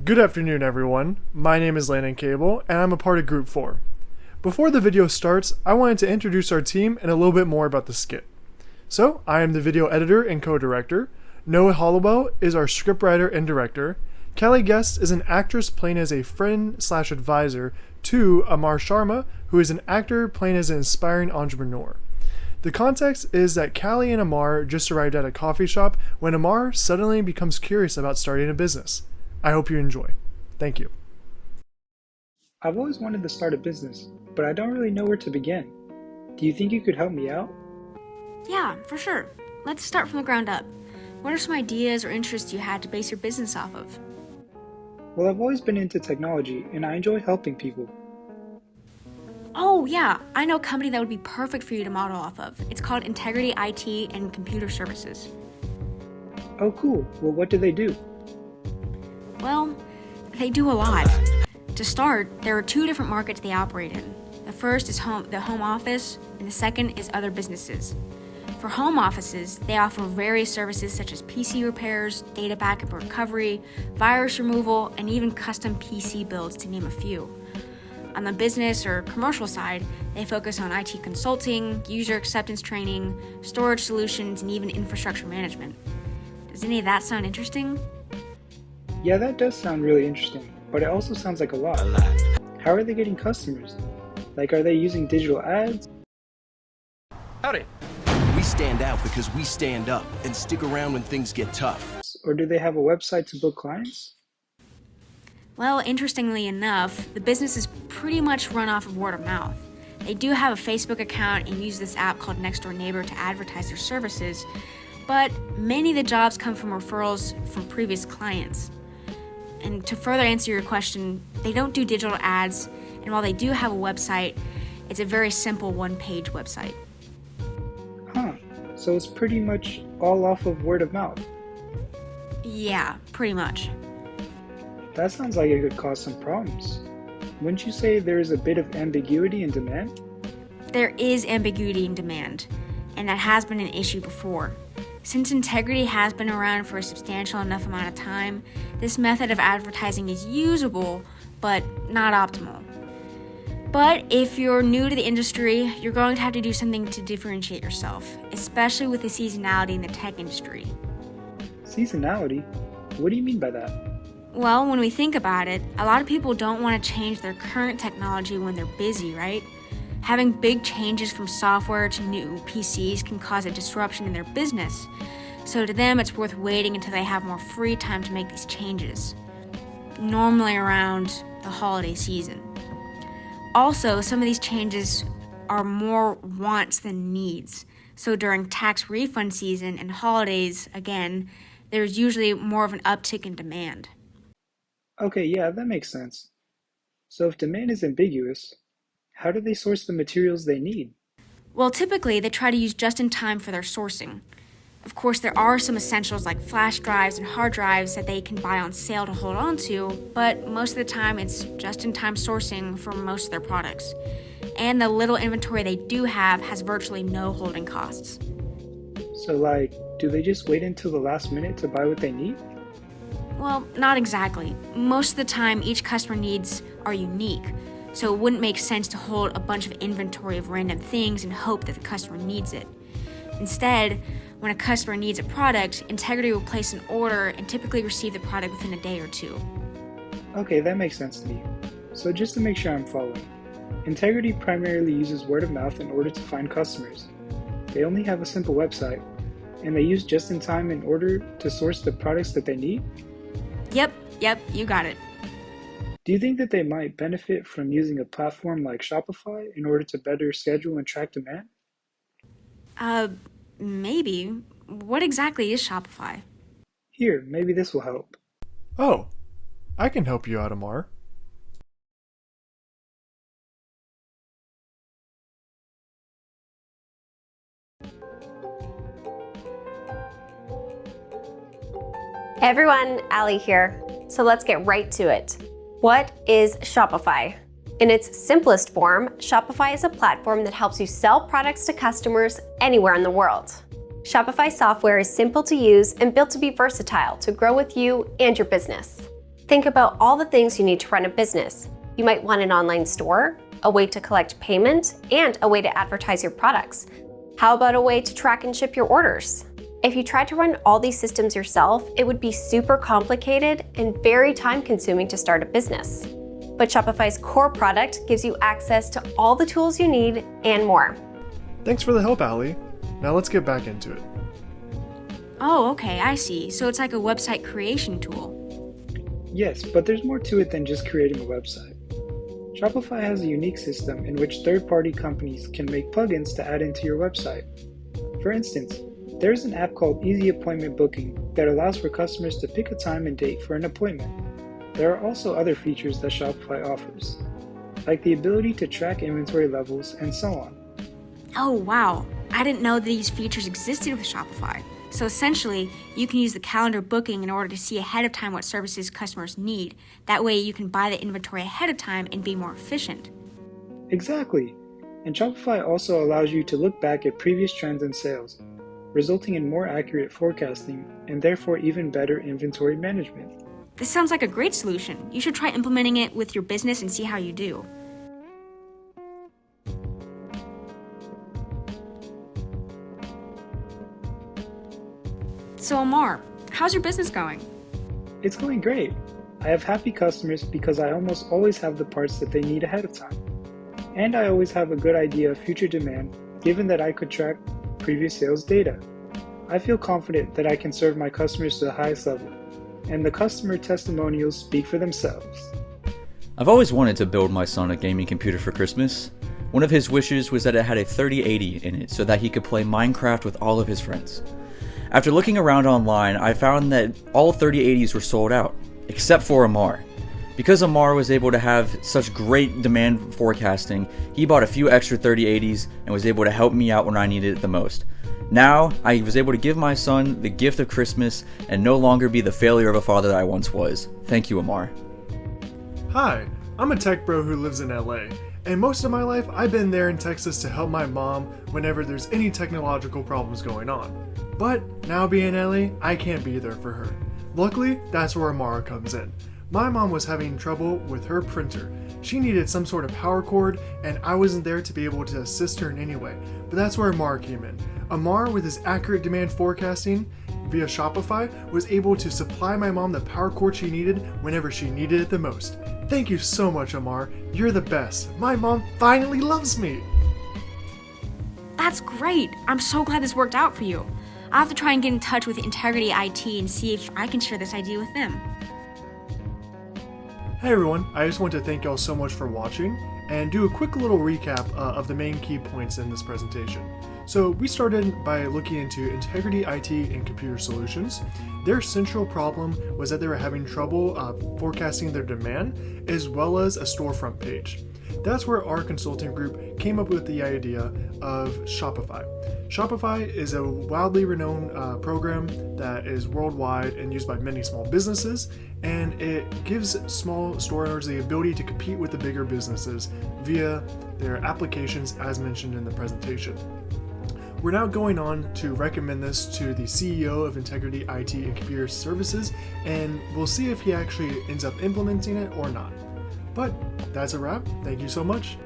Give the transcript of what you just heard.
Good afternoon, everyone. My name is Landon Cable, and I'm a part of Group 4. Before the video starts, I wanted to introduce our team and a little bit more about the skit. So, I am the video editor and co-director. Noah Hollowell is our scriptwriter and director. Kelly Guest is an actress playing as a friend/advisor to Amar Sharma, who is an actor playing as an inspiring entrepreneur. The context is that Callie and Amar just arrived at a coffee shop when Amar suddenly becomes curious about starting a business. I hope you enjoy. Thank you. I've always wanted to start a business, but I don't really know where to begin. Do you think you could help me out? Yeah, for sure. Let's start from the ground up. What are some ideas or interests you had to base your business off of? Well, I've always been into technology, and I enjoy helping people. Oh, yeah, I know a company that would be perfect for you to model off of. It's called Integrity IT and Computer Services. Oh, cool. Well, what do they do? Well, they do a lot. To start, there are two different markets they operate in. The first is the home office, and the second is other businesses. For home offices, they offer various services such as PC repairs, data backup and recovery, virus removal, and even custom PC builds, to name a few. On the business or commercial side, they focus on IT consulting, user acceptance training, storage solutions, and even infrastructure management. Does any of that sound interesting? Yeah, that does sound really interesting, but it also sounds like a lot. How are they getting customers? Like, are they using digital ads? Howdy. We stand out because we stand up and stick around when things get tough. Or do they have a website to book clients? Well, interestingly enough, the business is pretty much run off of word of mouth. They do have a Facebook account and use this app called Nextdoor Neighbor to advertise their services, but many of the jobs come from referrals from previous clients. And to further answer your question, they don't do digital ads, and while they do have a website, it's a very simple one-page website. Huh, so it's pretty much all off of word of mouth. Yeah, pretty much. That sounds like it could cause some problems. Wouldn't you say there is a bit of ambiguity in demand? There is ambiguity in demand, and that has been an issue before. Since Integrity has been around for a substantial enough amount of time, this method of advertising is usable, but not optimal. But if you're new to the industry, you're going to have to do something to differentiate yourself, especially with the seasonality in the tech industry. Seasonality? What do you mean by that? Well, when we think about it, a lot of people don't want to change their current technology when they're busy, right? Having big changes from software to new PCs can cause a disruption in their business. So to them, it's worth waiting until they have more free time to make these changes, normally around the holiday season. Also, some of these changes are more wants than needs. So during tax refund season and holidays, again, there's usually more of an uptick in demand. Okay, yeah, that makes sense. So if demand is ambiguous, how do they source the materials they need? Well, typically, they try to use just-in-time for their sourcing. Of course, there are some essentials like flash drives and hard drives that they can buy on sale to hold on to, but most of the time it's just-in-time sourcing for most of their products. And the little inventory they do have has virtually no holding costs. So do they just wait until the last minute to buy what they need? Well, not exactly. Most of the time, each customer needs are unique. So it wouldn't make sense to hold a bunch of inventory of random things and hope that the customer needs it. Instead, when a customer needs a product, Integrity will place an order and typically receive the product within a day or two. Okay, that makes sense to me. So just to make sure I'm following, Integrity primarily uses word of mouth in order to find customers. They only have a simple website, and they use just-in-time in order to source the products that they need? Yep, you got it. Do you think that they might benefit from using a platform like Shopify in order to better schedule and track demand? Maybe. What exactly is Shopify? Here, maybe this will help. Oh, I can help you out, Amar. Hey everyone, Ali here. So let's get right to it. What is Shopify? In its simplest form, Shopify is a platform that helps you sell products to customers anywhere in the world. Shopify software is simple to use and built to be versatile to grow with you and your business. Think about all the things you need to run a business. You might want an online store, a way to collect payment, and a way to advertise your products. How about a way to track and ship your orders? If you tried to run all these systems yourself, it would be super complicated and very time-consuming to start a business. But Shopify's core product gives you access to all the tools you need and more. Thanks for the help, Ali. Now let's get back into it. Oh, okay, I see. So it's like a website creation tool. Yes, but there's more to it than just creating a website. Shopify has a unique system in which third-party companies can make plugins to add into your website. For instance, there's an app called Easy Appointment Booking that allows for customers to pick a time and date for an appointment. There are also other features that Shopify offers, like the ability to track inventory levels and so on. Oh, wow. I didn't know these features existed with Shopify. So essentially, you can use the calendar booking in order to see ahead of time what services customers need. That way you can buy the inventory ahead of time and be more efficient. Exactly. And Shopify also allows you to look back at previous trends and sales, resulting in more accurate forecasting and therefore even better inventory management. This sounds like a great solution. You should try implementing it with your business and see how you do. So Amar, how's your business going? It's going great. I have happy customers because I almost always have the parts that they need ahead of time. And I always have a good idea of future demand given that I could track previous sales data. I feel confident that I can serve my customers to the highest level, and the customer testimonials speak for themselves. I've always wanted to build my son a gaming computer for Christmas. One of his wishes was that it had a 3080 in it so that he could play Minecraft with all of his friends. After looking around online, I found that all 3080s were sold out, except for Amar. Because Amar was able to have such great demand forecasting, he bought a few extra 3080s and was able to help me out when I needed it the most. Now, I was able to give my son the gift of Christmas and no longer be the failure of a father that I once was. Thank you, Amar. Hi, I'm a tech bro who lives in LA, and most of my life I've been there in Texas to help my mom whenever there's any technological problems going on. But now being in LA, I can't be there for her. Luckily, that's where Amara comes in. My mom was having trouble with her printer. She needed some sort of power cord, and I wasn't there to be able to assist her in any way, but that's where Amar came in. Amar, with his accurate demand forecasting via Shopify, was able to supply my mom the power cord she needed whenever she needed it the most. Thank you so much, Amar. You're the best. My mom finally loves me. That's great. I'm so glad this worked out for you. I'll have to try and get in touch with Integrity IT and see if I can share this idea with them. Hey everyone, I just want to thank y'all so much for watching and do a quick little recap of the main key points in this presentation. So we started by looking into Integrity IT and Computer Solutions. Their central problem was that they were having trouble forecasting their demand as well as a storefront page. That's where our consulting group came up with the idea of Shopify. Shopify is a wildly renowned program that is worldwide and used by many small businesses, and it gives small store owners the ability to compete with the bigger businesses via their applications as mentioned in the presentation. We're now going on to recommend this to the CEO of Integrity IT and Computer Services, and we'll see if he actually ends up implementing it or not. But that's a wrap. Thank you so much.